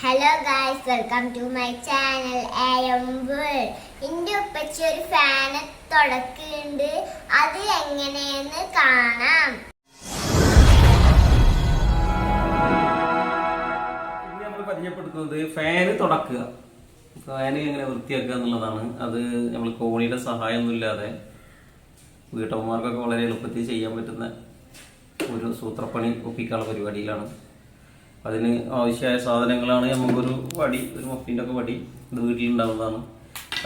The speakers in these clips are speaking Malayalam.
Hello guys, welcome to my channel ആയമ്പൾ. എൻ്റെ ഉപ്പച്ചി ഒരു ഫാൻ തുടക്കുന്നുണ്ട്. അത് എങ്ങനെയെന്ന് കാണാം. ഇന്ന് നമ്മൾ പരിചയപ്പെടുത്തുന്നത് ഫാന് തുടക്കുക. ഫാന് എങ്ങനെ വൃത്തിയാക്കുക എന്നുള്ളതാണ്. അത് നമ്മൾ കോണിയുടെ സഹായമൊന്നുമില്ലാതെ വീട്ടമ്മമാർക്കൊക്കെ വളരെ എളുപ്പത്തിൽ ചെയ്യാൻ പറ്റുന്ന ഒരു സൂത്രപ്പണി ഒപ്പിക്കാനുള്ള പരിപാടിയിലാണ്. അതിന് ആവശ്യമായ സാധനങ്ങളാണ് നമുക്കൊരു വടി, ഒരു മഫിൻ്റെ ഒക്കെ വടി, ഇത് വീട്ടിലുണ്ടാവുന്നതാണ്.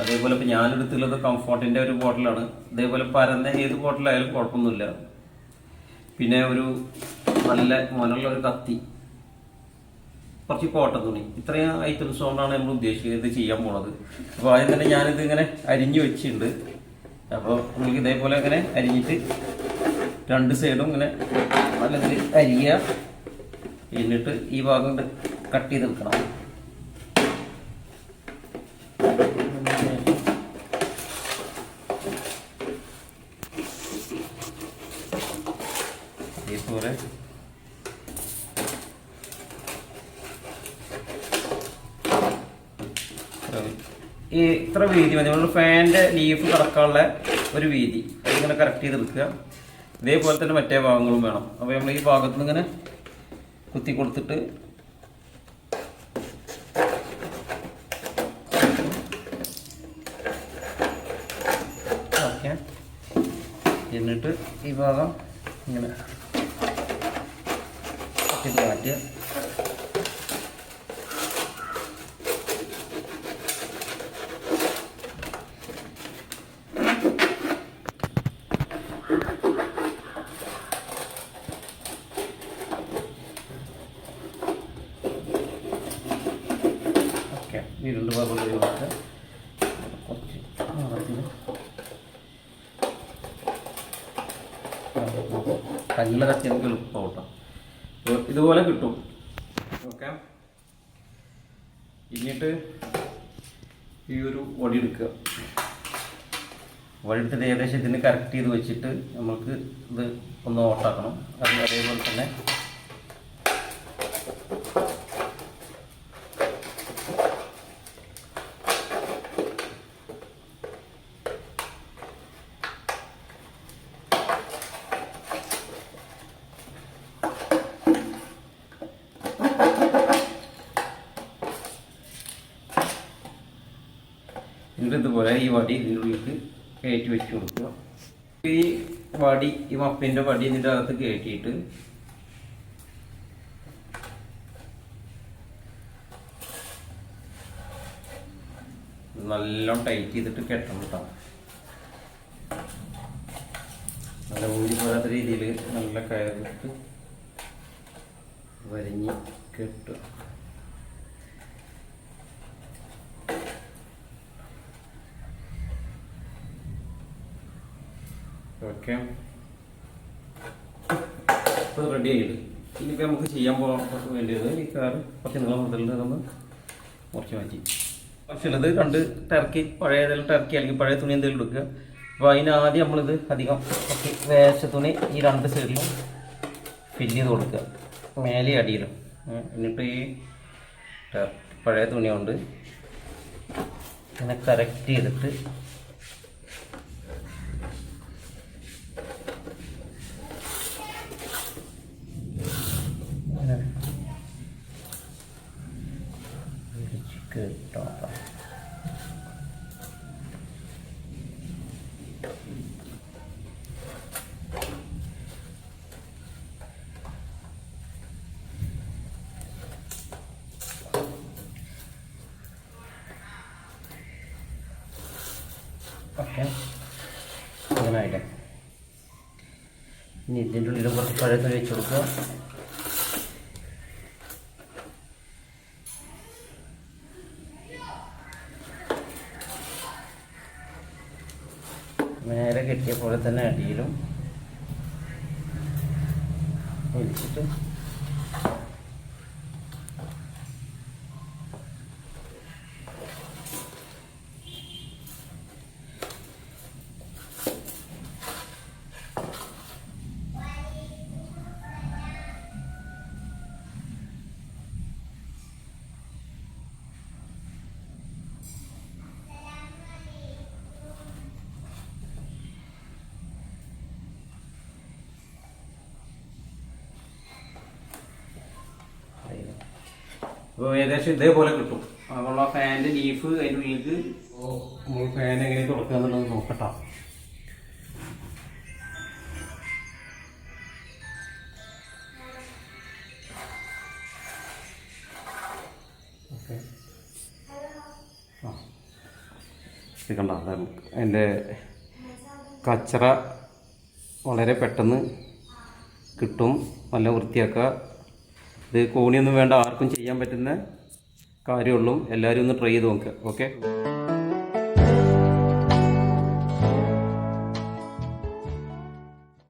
അതേപോലെ ഇപ്പോൾ ഞാനെടുത്തുള്ളത് കംഫോർട്ടിൻ്റെ ഒരു ബോട്ടിലാണ്. അതേപോലെ പരന്ന ഏത് ബോട്ടിലായാലും കുഴപ്പമൊന്നുമില്ല. പിന്നെ ഒരു നല്ല മുനയുള്ള ഒരു കത്തി, കുറച്ച് കോട്ടൺ തുണി, ഇത്രയും ഐറ്റംസ് കൊണ്ടാണ് നമ്മൾ ഉദ്ദേശിക്കുന്നത് ചെയ്യാൻ പോണത്. അപ്പോൾ ആദ്യം തന്നെ ഞാനിത് ഇങ്ങനെ അരിഞ്ഞു വെച്ചിട്ടുണ്ട്. അപ്പോൾ നമുക്ക് ഇതേപോലെ ഇങ്ങനെ അരിഞ്ഞിട്ട് രണ്ട് സൈഡും ഇങ്ങനെ നല്ലതിൽ അരിയുക. എന്നിട്ട് ഈ ഭാഗം കട്ട് ചെയ്തെടുക്കണം. ഇതേപോലെ ഇത്ര വീതി മതി. നമ്മൾ ഫാനിൻ്റെ ലീഫ് കടക്കാനുള്ള ഒരു വീതി അതിങ്ങനെ കറക്റ്റ് ചെയ്തെടുക്കുക. ഇതേപോലെ തന്നെ മറ്റേ ഭാഗങ്ങളും വേണം. അപ്പോൾ നമ്മൾ ഈ ഭാഗത്തുനിന്ന് ഇങ്ങനെ കുത്തി കൊടുത്തിട്ട് ഓക്കെ. എന്നിട്ട് ഈ ഭാഗം ഇങ്ങനെ മാറ്റുക. ഈ രണ്ട് ഭാഗം കുറച്ച് കല്ല് കത്തി നമുക്ക് എളുപ്പം കൂട്ടാം. ഇതുപോലെ കിട്ടും. ഓക്കെ. എന്നിട്ട് ഈ ഒരു വടി എടുക്കുക. വടി എടുത്തിട്ട് ഏകദേശം ഇതിന് കറക്റ്റ് ചെയ്ത് വെച്ചിട്ട് നമുക്ക് ഇത് ഒന്ന് ഓട്ടാക്കണം. അത് അതേപോലെ തന്നെ എന്നിട്ട് ഇതുപോലെ ഈ വടി ഇതിൻ്റെ ഉള്ളിലേക്ക് കയറ്റി വെച്ച് കൊടുക്കുക. ഈ വടി, ഈ മപ്പിൻ്റെ വടി ഇതിൻ്റെ അകത്ത് കയറ്റിയിട്ട് നല്ലോണം ടൈറ്റ് ചെയ്തിട്ട് കെട്ടണം കേട്ടോ. നല്ല ഊരി പോരാത്ത രീതിയിൽ നല്ല കയറിട്ട് വരിഞ്ഞ് കെട്ടുക. ഓക്കെ. ഇപ്പോൾ റെഡി ആയിട്ട് ഇനിയിപ്പോൾ നമുക്ക് ചെയ്യാൻ പോകാൻ വേണ്ടിയത് ഈ കാറ് കുറച്ച് നീളം മുതലിൽ നമ്മൾ മുറിച്ച് മാറ്റി ആവശ്യമുള്ളത് രണ്ട് ടർക്കി, പഴയ ഏതെങ്കിലും ടർക്കി അല്ലെങ്കിൽ പഴയ തുണി എന്തെങ്കിലും എടുക്കുക. അപ്പോൾ അതിനാദ്യം നമ്മളിത് അധികം കുറച്ച് വേസ്റ്റ് തുണി ഈ രണ്ട് സൈഡിലും ഫില്ല് ചെയ്ത് കൊടുക്കുക, മേലെ അടിയിലും. എന്നിട്ട് ഈ പഴയ തുണി കൊണ്ട് ഇങ്ങനെ കറക്റ്റ് ചെയ്തിട്ട് കേട്ടോ. ഓക്കെ, അങ്ങനെ ആയിട്ട് ഇനി ഇതിൻ്റെ ഉള്ളിൽ കുറച്ച് പഴയ തുണി വെച്ച് കൊടുക്കുക. നേരെ കെട്ടിയ പോലെ തന്നെ അടിയിലും വലിച്ചിട്ട് അപ്പോൾ ഏകദേശം ഇതേപോലെ കിട്ടും. അപ്പോൾ ആ ഫാനിൻ്റെ ലീഫ് അതിൻ്റെ ഉള്ളിലേക്ക് നമ്മൾ ഫാൻ എങ്ങനെ തുറക്കുക എന്നുള്ളത് നോക്കട്ടോ. ഓക്കെ, ഇത് കണ്ട അതിൻ്റെ കച്ചറ വളരെ പെട്ടെന്ന് കിട്ടും. നല്ല വൃത്തിയാക്കുക. ഇത് കോണിയൊന്നും വേണ്ട, ആർക്കും ചെയ്യാൻ പറ്റുന്ന കാര്യമുള്ളൂ. എല്ലാവരും ഒന്ന് ട്രൈ ചെയ്ത് നോക്കുക. ഓക്കെ.